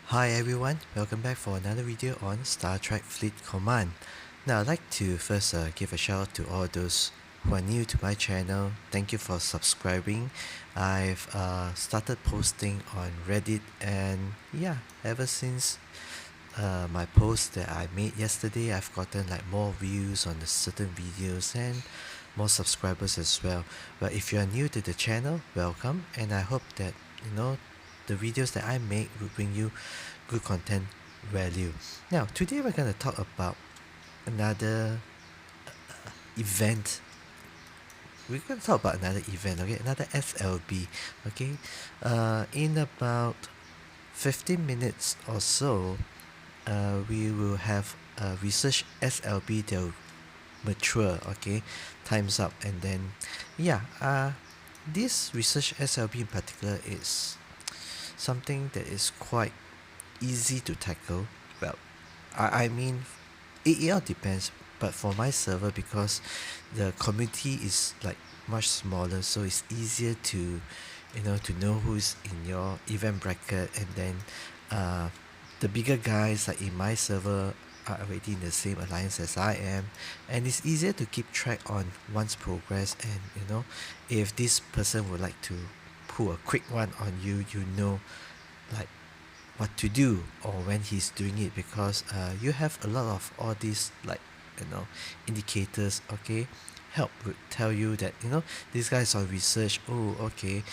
Hi everyone, welcome back for another video on Star Trek Fleet Command. Now I'd like to first give a shout out to all those who are new to my channel. Thank you for subscribing. I've started posting on Reddit, and yeah, ever since my post that I made yesterday, I've gotten like more views on the certain videos and more subscribers as well. But if you are new to the channel, welcome, and I hope that the videos that I make will bring you good content value. Now today we're going to talk about another event. We're going to talk about another event, okay, another SLB, okay. In about 15 minutes or so, we will have a research SLB that will mature, okay. Time's up, and then this research SLB in particular is something that is quite easy to tackle. Well, I mean, it all depends, but for my server, because the community is like much smaller, so it's easier to to know who's in your event bracket, and then the bigger guys like in my server are already in the same alliance as I am, and it's easier to keep track on one's progress. And if this person would like to pull a quick one on you, like what to do or when he's doing it, because you have a lot of all these like indicators, okay. Help would tell you that this guy is on research. Oh, okay,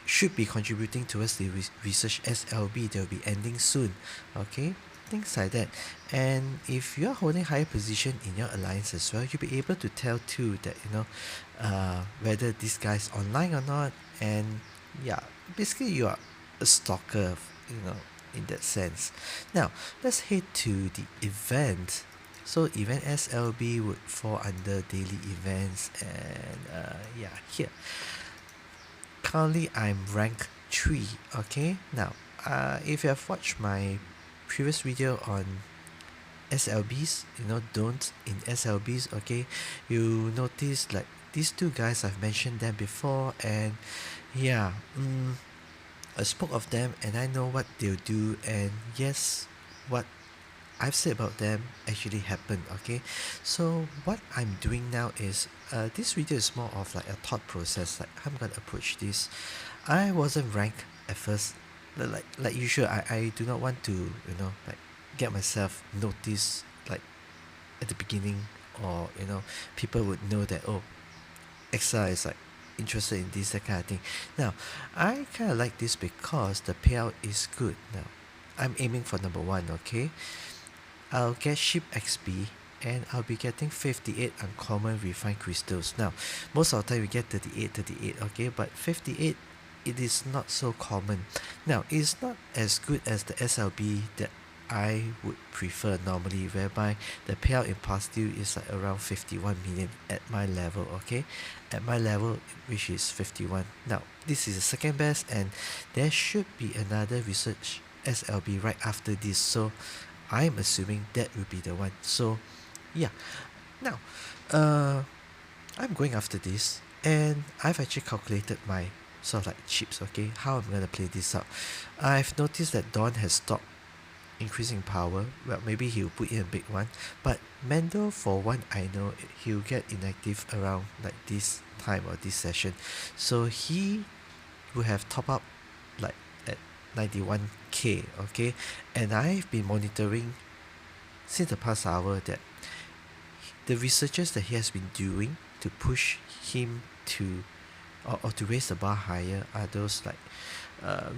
should be contributing towards the research SLB that will be ending soon, okay, things like that. And if you are holding higher position in your alliance as well, you'll be able to tell too that whether this guy's online or not. And yeah, basically you are a stalker, in that sense. Now let's head to the event. So event SLB would fall under daily events, and here currently I'm rank 3, okay. Now if you have watched my previous video on SLBs, don't in SLBs, okay, you notice like these two guys, I've mentioned them before, and yeah, I spoke of them and I know what they'll do, and yes, what I've said about them actually happened, okay. So what I'm doing now is this video is more of like a thought process, like I'm gonna approach this. I wasn't ranked at first, like usual. I do not want to like get myself noticed like at the beginning, or people would know that, oh, Exa is like interested in this, that kind of thing. Now I kind of like this because the payout is good. Now I'm aiming for number 1, okay. I'll get ship XP, and I'll be getting 58 uncommon refined crystals. Now most of the time we get 38, okay, but 58, it is not so common. Now it's not as good as the SLB that I would prefer normally, whereby the payout in past due is like around 51 million at my level, okay, at my level, which is 51. Now this is the second best, and there should be another research SLB right after this, so I'm assuming that will be the one. So yeah, now I'm going after this, and I've actually calculated my sort of like chips, okay, how I'm gonna play this out. I've noticed that Dawn has stopped increasing power. Well, maybe he'll put in a big one, but Mando, for one, I know he'll get inactive around like this time or this session, so he will have top up like at 91k, okay. And I've been monitoring since the past hour that the researchers that he has been doing to push him to or to raise the bar higher are those like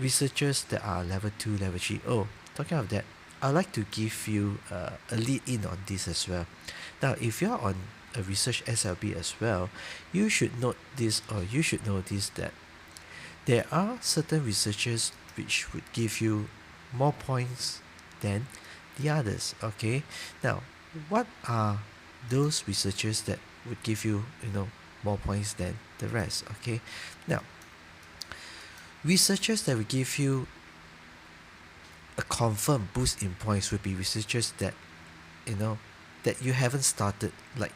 researchers that are level 2, level 3. Oh, talking of that, I'd like to give you a lead in on this as well. Now if you're on a research SLB as well, you should note this, or you should know this, that there are certain researchers which would give you more points than the others, okay. Now what are those researchers that would give you more points than the rest, okay. Now researchers that will give you a confirmed boost in points would be researchers that that you haven't started, like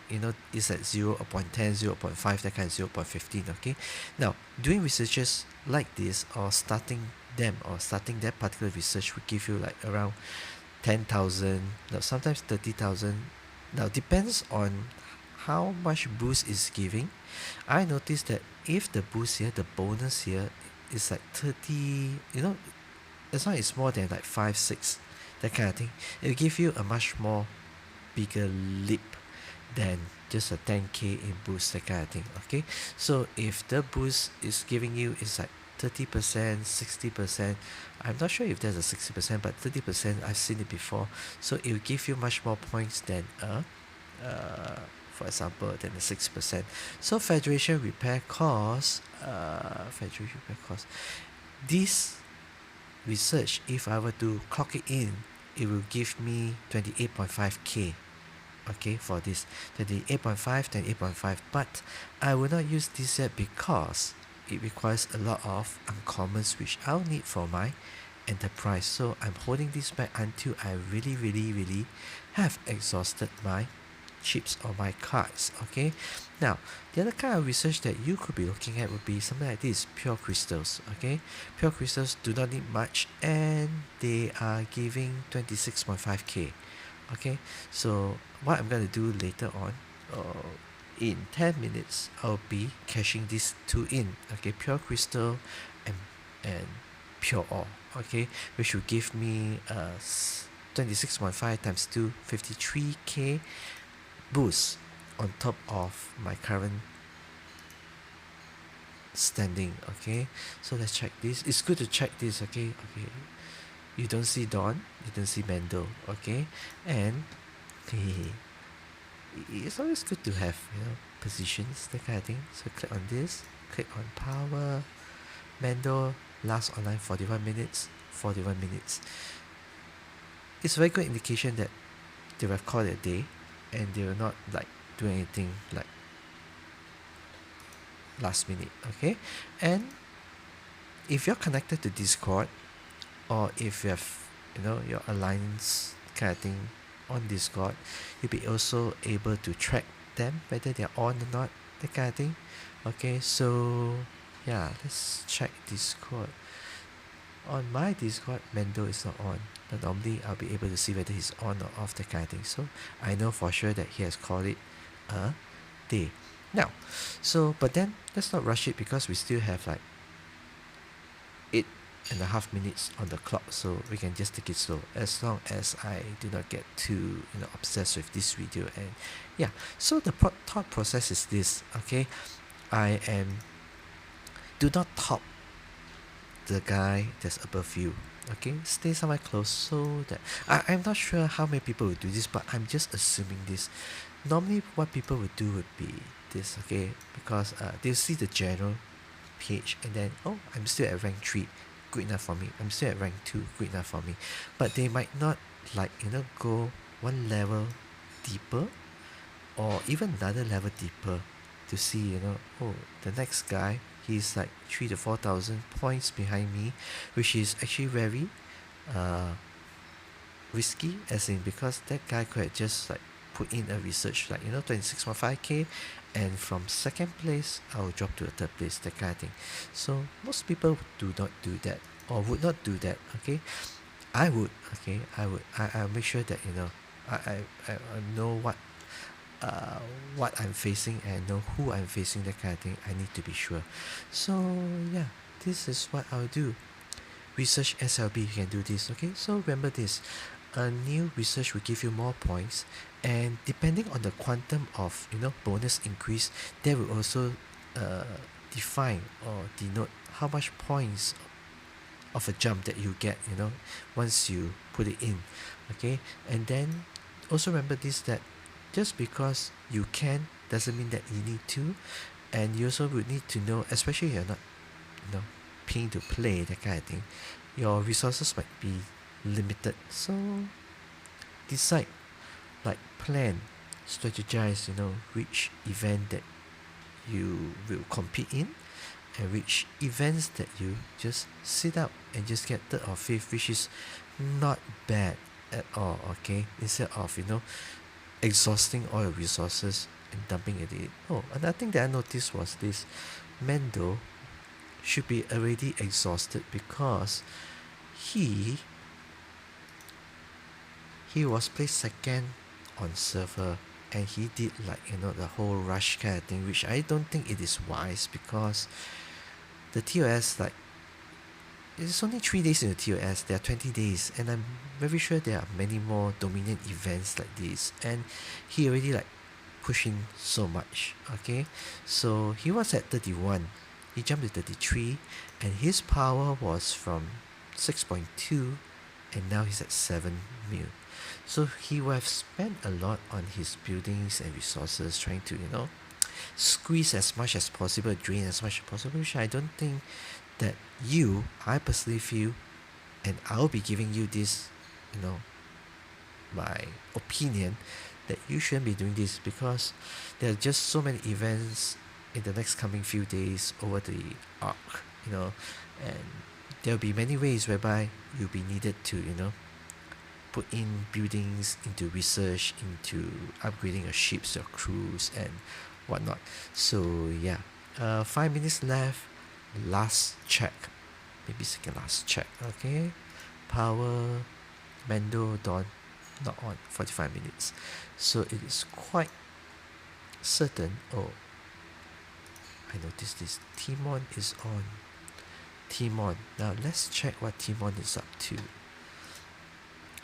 it's at 0.10, 0.5, that kind of 0.15, okay. Now doing researchers like this, or starting them or starting that particular research will give you like around 10,000, now sometimes 30,000. Now depends on how much boost is giving. I noticed that if the boost here, the bonus here is like 30, as long as it's more than like 5 6, that kind of thing, it will give you a much more bigger leap than just a 10k in boost, that kind of thing. Okay, so if the boost is giving you is like 30%, 60%, I'm not sure if there's a 60%, but 30%, I've seen it before. So it will give you much more points than for example, than the 6%. So Federation repair cost, this research, if I were to clock it in, it will give me 28.5k. Okay, for this 28.5, 28.5, but I will not use this yet because it requires a lot of uncommons which I'll need for my enterprise. So I'm holding this back until I really have exhausted my chips or my cards. Okay, now the other kind of research that you could be looking at would be something like this: pure crystals. Okay, pure crystals do not need much and they are giving 26.5k. Okay, so what I'm going to do later on, in 10 minutes I'll be cashing these two in. Okay, pure crystal and pure ore. Okay, which will give me 26.5 times 2, 53k boost on top of my current standing. Okay, so let's check this. It's good to check this. Okay, you don't see Dawn, you don't see Mendo. Okay, and it's always good to have positions, that kind of thing. So click on this, click on power. Mendo last online 41 minutes. It's a very good indication that they have called it a day and they will not like do anything like last minute. Okay, and if you're connected to Discord, or if you have your alliance kind of thing on Discord, you'll be also able to track them whether they're on or not, that kind of thing. Okay, so yeah, let's check Discord. On my Discord, Mendo is not on, but normally I'll be able to see whether he's on or off, that kind of thing. So I know for sure that he has called it a day. Now, so but then let's not rush it because we still have like 8.5 minutes on the clock, so we can just take it slow as long as I do not get too obsessed with this video. And yeah, so the thought process is this. Okay, do not top the guy that's above you. Okay, stay somewhere close so that I'm not sure how many people will do this, but I'm just assuming this. Normally what people would do would be this. Okay, because they'll see the general page and then, oh, I'm still at rank 3, good enough for me. I'm still at rank 2, good enough for me. But they might not go one level deeper or even another level deeper to see oh, the next guy, he's like 3 to 4,000 points behind me, which is actually very risky, as in because that guy could have just like put in a research like 26.5k, and from second place I'll drop to a third place, that kind of thing. So most people do not do that or would not do that. Okay, I would. Okay, I'll make sure that I know what I'm facing and know who I'm facing, that kind of thing. I need to be sure. So yeah, this is what I'll do. Research SLB, you can do this. Okay, so remember this: a new research will give you more points, and depending on the quantum of bonus increase, that will also define or denote how much points of a jump that you get once you put it in. Okay, and then also remember this, that just because you can doesn't mean that you need to, and you also would need to know, especially if you're not paying to play, that kind of thing, your resources might be limited. So decide, like plan, strategize, which event that you will compete in and which events that you just sit out and just get third or fifth, which is not bad at all. Okay, instead of exhausting all your resources and dumping it in. Oh, another thing that I noticed was this: Mendo should be already exhausted because he was placed second on server, and he did like the whole rush kind of thing, which I don't think it is wise, because the TOS, like, it's only 3 days in the TOS. There are 20 days, and I'm very sure there are many more dominant events like this, and he already like pushing so much. Okay, so he was at 31, he jumped to 33, and his power was from 6.2, and now he's at 7 mil. So he would have spent a lot on his buildings and resources, trying to squeeze as much as possible, drain as much as possible, which I don't think that I personally feel, and I'll be giving you this, my opinion, that you shouldn't be doing this, because there are just so many events in the next coming few days over the arc, and there'll be many ways whereby you'll be needed to, put in buildings, into research, into upgrading your ships, your crews, and whatnot. So yeah, 5 minutes left. Last check, maybe second last check. Okay, power, Mando, Dawn, not on. 45 minutes. So it is quite certain. Oh, I noticed this. Timon is on. Timon. Now let's check what Timon is up to.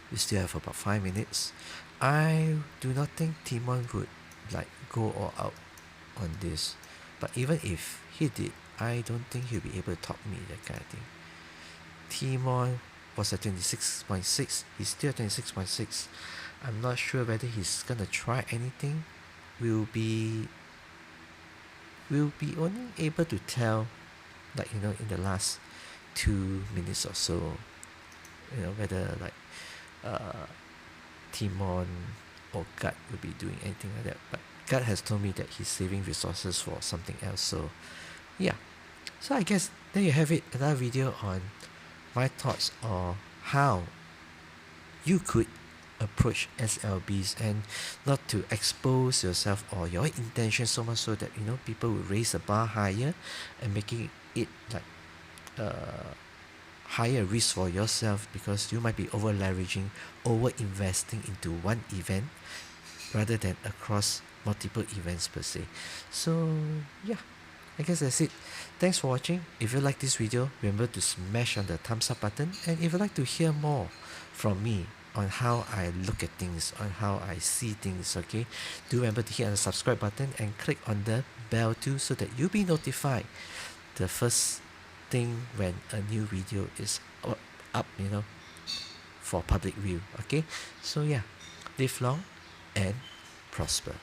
We still have about 5 minutes. I do not think Timon would like go all out on this, but even if he did, I don't think he'll be able to top me, that kind of thing. Timon was at 26.6. He's still at 26.6. I'm not sure whether he's gonna try anything. We'll be only able to tell, like, in the last 2 minutes or so, whether like Timon or Gut will be doing anything like that. But Gut has told me that he's saving resources for something else. So yeah. So I guess there you have it, another video on my thoughts on how you could approach SLBs, and not to expose yourself or your intention so much so that people will raise the bar higher and making it like higher risk for yourself, because you might be over leveraging, over investing into one event rather than across multiple events per se. So yeah, I guess that's it. Thanks for watching. If you like this video, remember to smash on the thumbs up button, and if you'd like to hear more from me on how I look at things, on how I see things, okay, do remember to hit on the subscribe button and click on the bell too, so that you'll be notified the first thing when a new video is up, for public view. Okay, so yeah, live long and prosper.